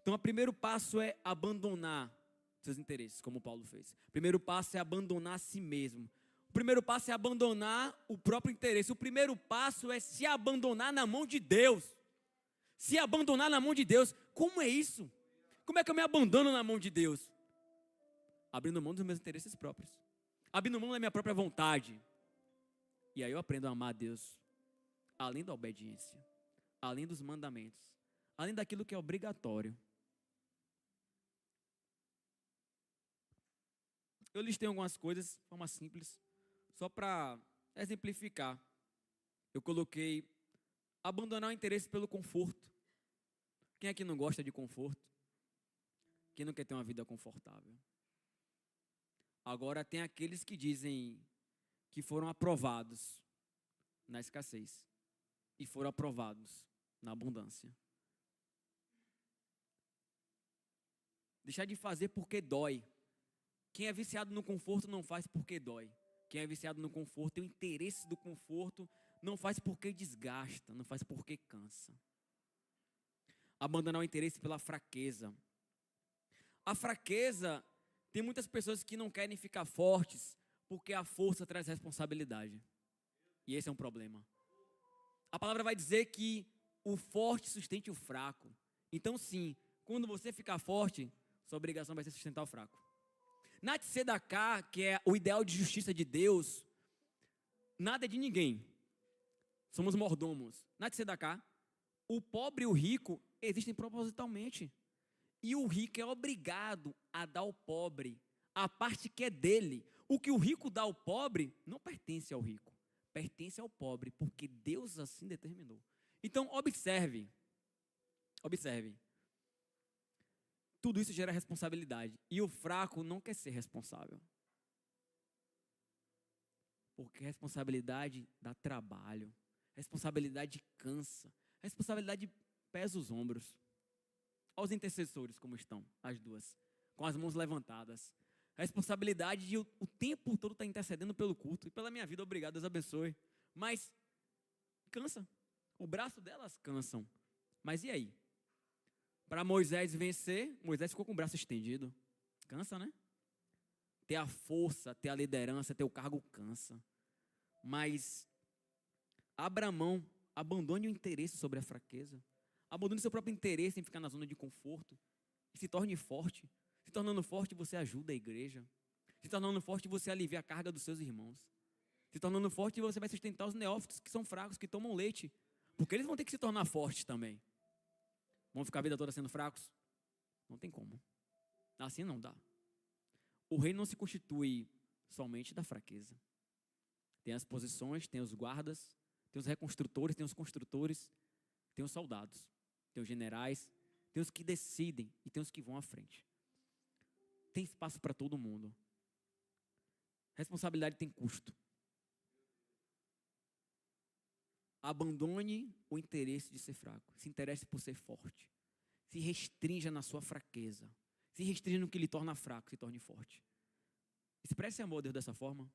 Então, o primeiro passo é abandonar seus interesses, como Paulo fez. O primeiro passo é abandonar a si mesmo. O primeiro passo é abandonar o próprio interesse. O primeiro passo é se abandonar na mão de Deus. Se abandonar na mão de Deus. Como é isso? Como é que eu me abandono na mão de Deus? Abrindo mão dos meus interesses próprios. Abrindo mão da minha própria vontade. E aí eu aprendo a amar a Deus. Além da obediência. Além dos mandamentos. Além daquilo que é obrigatório. Eu listei algumas coisas de forma simples. Só para exemplificar. Eu coloquei abandonar o interesse pelo conforto. Quem aqui não gosta de conforto? Quem não quer ter uma vida confortável? Agora tem aqueles que dizem que foram aprovados na escassez e foram aprovados na abundância. Deixar de fazer porque dói. Quem é viciado no conforto não faz porque dói. Quem é viciado no conforto, tem o interesse do conforto, não faz porque desgasta, não faz porque cansa. Abandonar o interesse pela fraqueza. A fraqueza, tem muitas pessoas que não querem ficar fortes porque a força traz responsabilidade. E esse é um problema. A palavra vai dizer que o forte sustente o fraco. Então sim, quando você ficar forte, sua obrigação vai ser sustentar o fraco. Na Tzedakah, que é o ideal de justiça de Deus, nada é de ninguém. Somos mordomos. Na Tzedakah, o pobre e o rico existem propositalmente. E o rico é obrigado a dar ao pobre a parte que é dele. O que o rico dá ao pobre não pertence ao rico. Pertence ao pobre, porque Deus assim determinou. Então, observe. Tudo isso gera responsabilidade. E o fraco não quer ser responsável. Porque responsabilidade dá trabalho. Responsabilidade cansa. Responsabilidade pesa os ombros. Olha os intercessores como estão, as duas. Com as mãos levantadas. A responsabilidade de o tempo todo estar intercedendo pelo culto. E pela minha vida, obrigado, Deus abençoe. Mas cansa. O braço delas cansam. Mas e aí? Para Moisés vencer, Moisés ficou com o braço estendido. Cansa, né? Ter a força, ter a liderança, ter o cargo cansa. Mas abra mão, abandone o interesse sobre a fraqueza. Abandone seu próprio interesse em ficar na zona de conforto. E se torne forte. Se tornando forte, você ajuda a igreja. Se tornando forte, você alivia a carga dos seus irmãos. Se tornando forte, você vai sustentar os neófitos que são fracos, que tomam leite. Porque eles vão ter que se tornar fortes também. Vão ficar a vida toda sendo fracos? Não tem como. Assim não dá. O reino não se constitui somente da fraqueza. Tem as posições, tem os guardas, tem os reconstrutores, tem os construtores, tem os soldados, tem os generais, tem os que decidem e tem os que vão à frente. Tem espaço para todo mundo. Responsabilidade tem custo. Abandone o interesse de ser fraco. Se interesse por ser forte. Se restrinja na sua fraqueza. Se restrinja no que lhe torna fraco, se torne forte. Expresse amor a Deus dessa forma.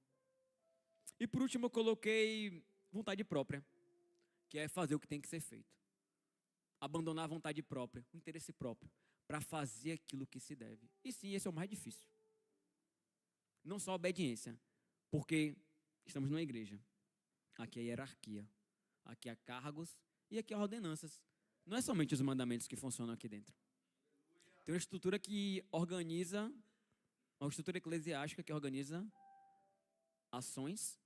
E por último eu coloquei vontade própria, que é fazer o que tem que ser feito. Abandonar a vontade própria, o interesse próprio, para fazer aquilo que se deve. E sim, esse é o mais difícil. Não só a obediência, porque estamos numa igreja. Aqui é hierarquia, aqui há cargos e aqui há ordenanças. Não é somente os mandamentos que funcionam aqui dentro. Tem uma estrutura que organiza, uma estrutura eclesiástica que organiza ações,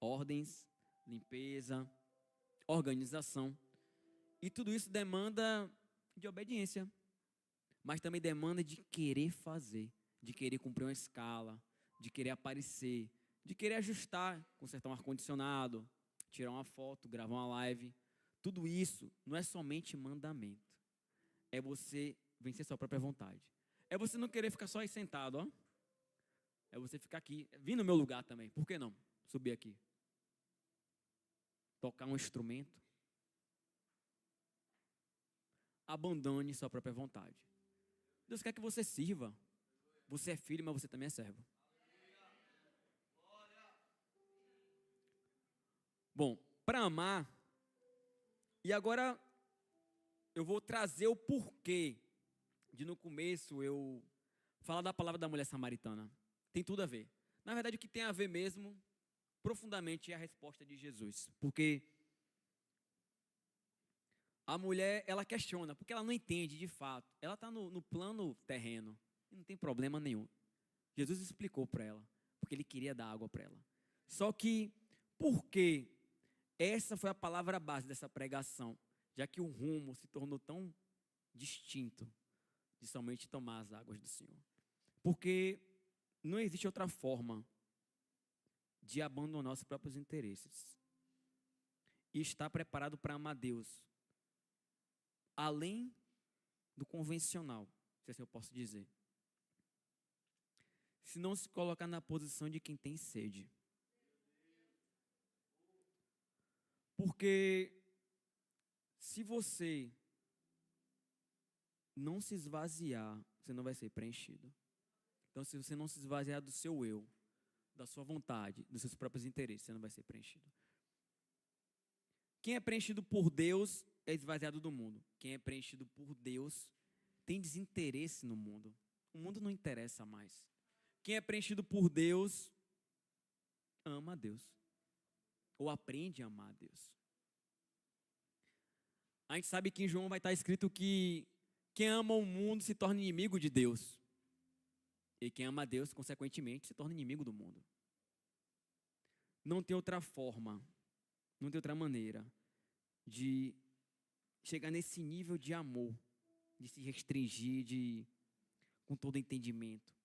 ordens, limpeza, organização. E tudo isso demanda de obediência, mas também demanda de querer fazer, de querer cumprir uma escala, de querer aparecer, de querer ajustar, consertar um ar-condicionado, tirar uma foto, gravar uma live. Tudo isso não é somente mandamento. É você vencer sua própria vontade. É você não querer ficar só aí sentado, ó. É você ficar aqui, vir no meu lugar também. Por que não? Subir aqui. Tocar um instrumento. Abandone sua própria vontade. Deus quer que você sirva. Você é filho, mas você também é servo. Bom, para amar, e agora eu vou trazer o porquê de no começo eu falar da palavra da mulher samaritana. Tem tudo a ver. Na verdade, o que tem a ver mesmo, profundamente, é a resposta de Jesus. Porque a mulher, ela questiona, porque ela não entende de fato. Ela está no plano terreno e não tem problema nenhum. Jesus explicou para ela, porque ele queria dar água para ela. Só que, por quê? Essa foi a palavra base dessa pregação, já que o rumo se tornou tão distinto de somente tomar as águas do Senhor. Porque não existe outra forma de abandonar os próprios interesses e estar preparado para amar Deus, além do convencional, se assim eu posso dizer. Se não se colocar na posição de quem tem sede. Porque se você não se esvaziar, você não vai ser preenchido. Então, se você não se esvaziar do seu eu, da sua vontade, dos seus próprios interesses, você não vai ser preenchido. Quem é preenchido por Deus é esvaziado do mundo. Quem é preenchido por Deus tem desinteresse no mundo. O mundo não interessa mais. Quem é preenchido por Deus ama a Deus. Ou aprende a amar a Deus. A gente sabe que em João vai estar escrito que quem ama o mundo se torna inimigo de Deus. E quem ama a Deus, consequentemente, se torna inimigo do mundo. Não tem outra forma, não tem outra maneira de chegar nesse nível de amor, de se restringir com todo entendimento,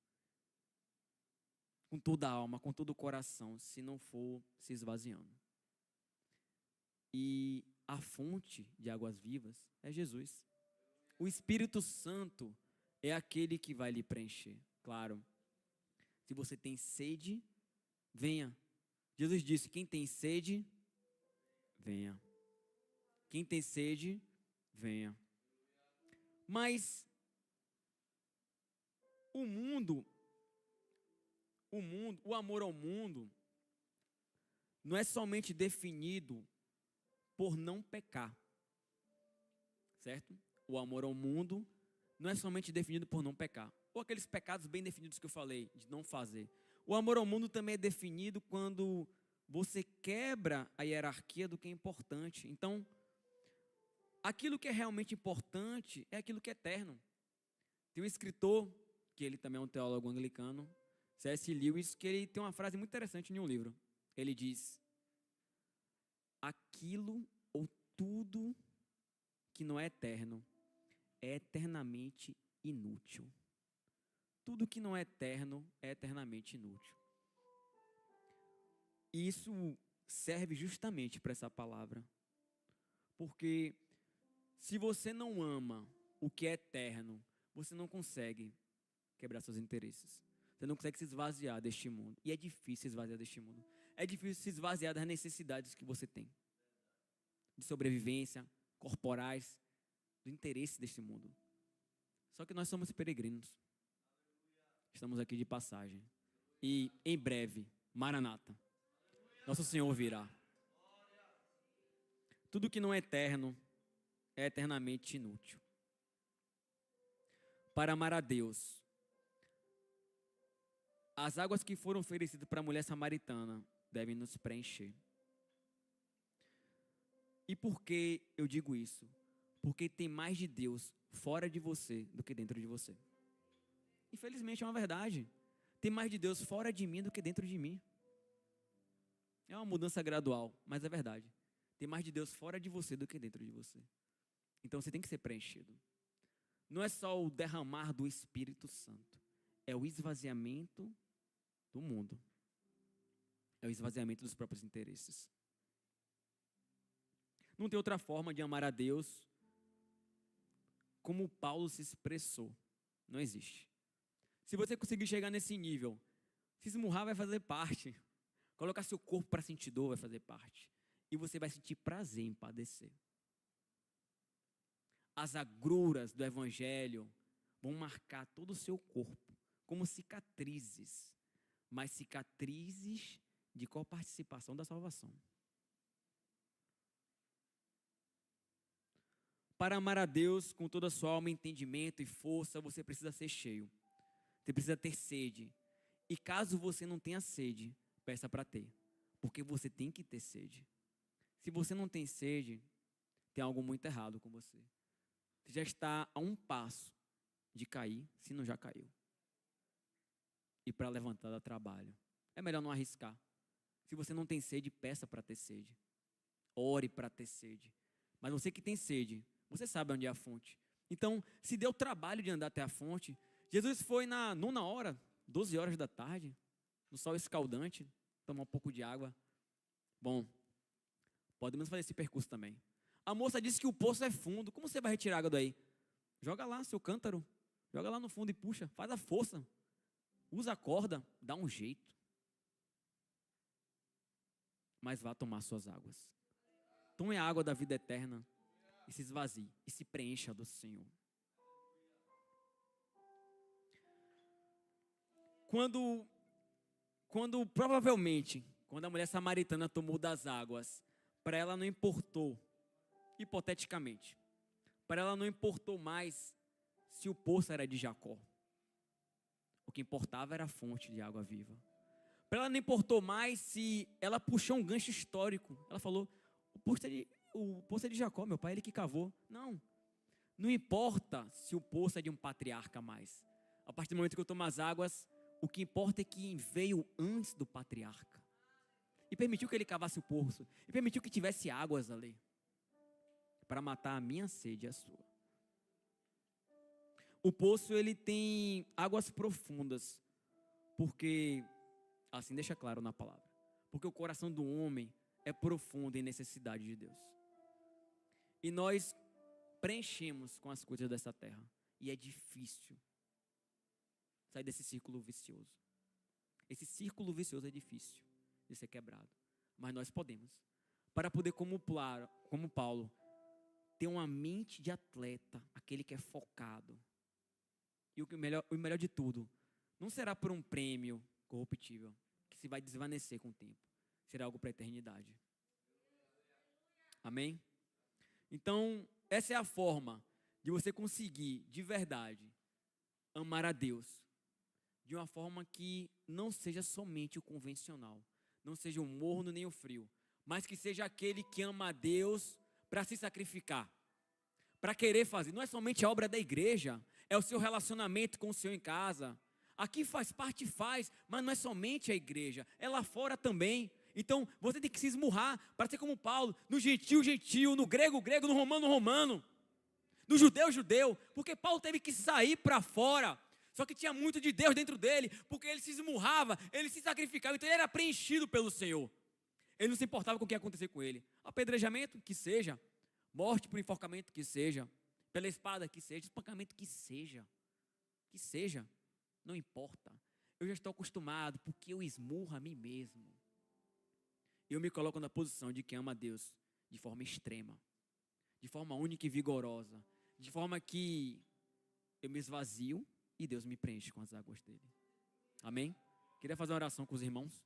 com toda a alma, com todo o coração, se não for se esvaziando. E a fonte de águas vivas é Jesus. O Espírito Santo é aquele que vai lhe preencher. Claro, se você tem sede, venha. Jesus disse, quem tem sede, venha. Quem tem sede, venha. Mas o amor ao mundo, não é somente definido por não pecar, certo? O amor ao mundo não é somente definido por não pecar, ou aqueles pecados bem definidos que eu falei, de não fazer. O amor ao mundo também é definido quando você quebra a hierarquia do que é importante. Então, aquilo que é realmente importante é aquilo que é eterno. Tem um escritor, que ele também é um teólogo anglicano, C.S. Lewis, que ele tem uma frase muito interessante em um livro. Ele diz, aquilo ou tudo que não é eterno é eternamente inútil. Tudo que não é eterno é eternamente inútil. E isso serve justamente para essa palavra. Porque se você não ama o que é eterno, você não consegue quebrar seus interesses. Você não consegue se esvaziar deste mundo. E é difícil se esvaziar deste mundo. É difícil se esvaziar das necessidades que você tem. De sobrevivência, corporais, do interesse deste mundo. Só que nós somos peregrinos. Estamos aqui de passagem. E em breve, Maranata. nosso Senhor virá. Tudo que não é eterno é eternamente inútil. Para amar a Deus, as águas que foram oferecidas para a mulher samaritana devem nos preencher. E por que eu digo isso? Porque tem mais de Deus fora de você do que dentro de você. Infelizmente é uma verdade. Tem mais de Deus fora de mim do que dentro de mim. É uma mudança gradual, mas é verdade. Tem mais de Deus fora de você do que dentro de você. Então você tem que ser preenchido. Não é só o derramar do Espírito Santo. É o esvaziamento do mundo. É o esvaziamento dos próprios interesses. Não tem outra forma de amar a Deus como Paulo se expressou. Não existe. Se você conseguir chegar nesse nível, se esmurrar vai fazer parte. Colocar seu corpo para sentir dor vai fazer parte. E você vai sentir prazer em padecer. As agruras do Evangelho vão marcar todo o seu corpo, como cicatrizes. Mas cicatrizes de coparticipação da salvação. Para amar a Deus com toda a sua alma, entendimento e força, você precisa ser cheio. Você precisa ter sede. E caso você não tenha sede, peça para ter. Porque você tem que ter sede. Se você não tem sede, tem algo muito errado com você. Você já está a um passo de cair, se não já caiu. E para levantar dá trabalho. É melhor não arriscar. Se você não tem sede, peça para ter sede. Ore para ter sede. Mas você que tem sede, você sabe onde é a fonte. Então, se deu trabalho de andar até a fonte, Jesus foi na 9ª, 12 horas da tarde, no sol escaldante, tomar um pouco de água. Bom, podemos fazer esse percurso também. A moça disse que o poço é fundo. Como você vai retirar água daí? Joga lá seu cântaro. Joga lá no fundo e puxa. Faz a força. Usa a corda. Dá um jeito. Mas vá tomar suas águas. Tome a água da vida eterna e se esvazie. E se preencha do Senhor. Quando provavelmente, quando a mulher samaritana tomou das águas, para ela não importou, hipoteticamente, para ela não importou mais se o poço era de Jacó. O que importava era a fonte de água viva. Para ela não importou mais se ela puxou um gancho histórico. Ela falou, o poço é de Jacó, meu pai, ele que cavou. Não importa se o poço é de um patriarca mais. A partir do momento que eu tomo as águas, o que importa é que veio antes do patriarca. E permitiu que ele cavasse o poço. E permitiu que tivesse águas ali. Para matar a minha sede e a sua. O poço, ele tem águas profundas. Porque, assim deixa claro na palavra. Porque o coração do homem é profundo em necessidade de Deus. E nós preenchemos com as coisas dessa terra. E é difícil sair desse círculo vicioso. Esse círculo vicioso é difícil de ser quebrado. Mas nós podemos. Para poder, como Paulo, ter uma mente de atleta, aquele que é focado. E o melhor de tudo, não será por um prêmio corruptível, que se vai desvanecer com o tempo. Será algo para a eternidade. Amém? Então, essa é a forma de você conseguir, de verdade, amar a Deus. De uma forma que não seja somente o convencional. Não seja o morno nem o frio. Mas que seja aquele que ama a Deus para se sacrificar. Para querer fazer. Não é somente a obra da igreja. É o seu relacionamento com o Senhor em casa. Aqui faz parte, mas não é somente a igreja. É lá fora também. Então, você tem que se esmurrar para ser como Paulo. No gentil, gentil. No grego, grego. No romano, romano. No judeu, judeu. Porque Paulo teve que sair para fora. Só que tinha muito de Deus dentro dele, porque ele se esmurrava, ele se sacrificava, então ele era preenchido pelo Senhor. Ele não se importava com o que ia acontecer com ele. Apedrejamento, que seja. Morte por enforcamento, que seja. Pela espada, que seja. Espancamento, que seja. Que seja. Não importa. Eu já estou acostumado, porque eu esmurro a mim mesmo. Eu me coloco na posição de quem ama a Deus de forma extrema. De forma única e vigorosa. De forma que eu me esvazio. E Deus me preenche com as águas dele. Amém? Queria fazer uma oração com os irmãos.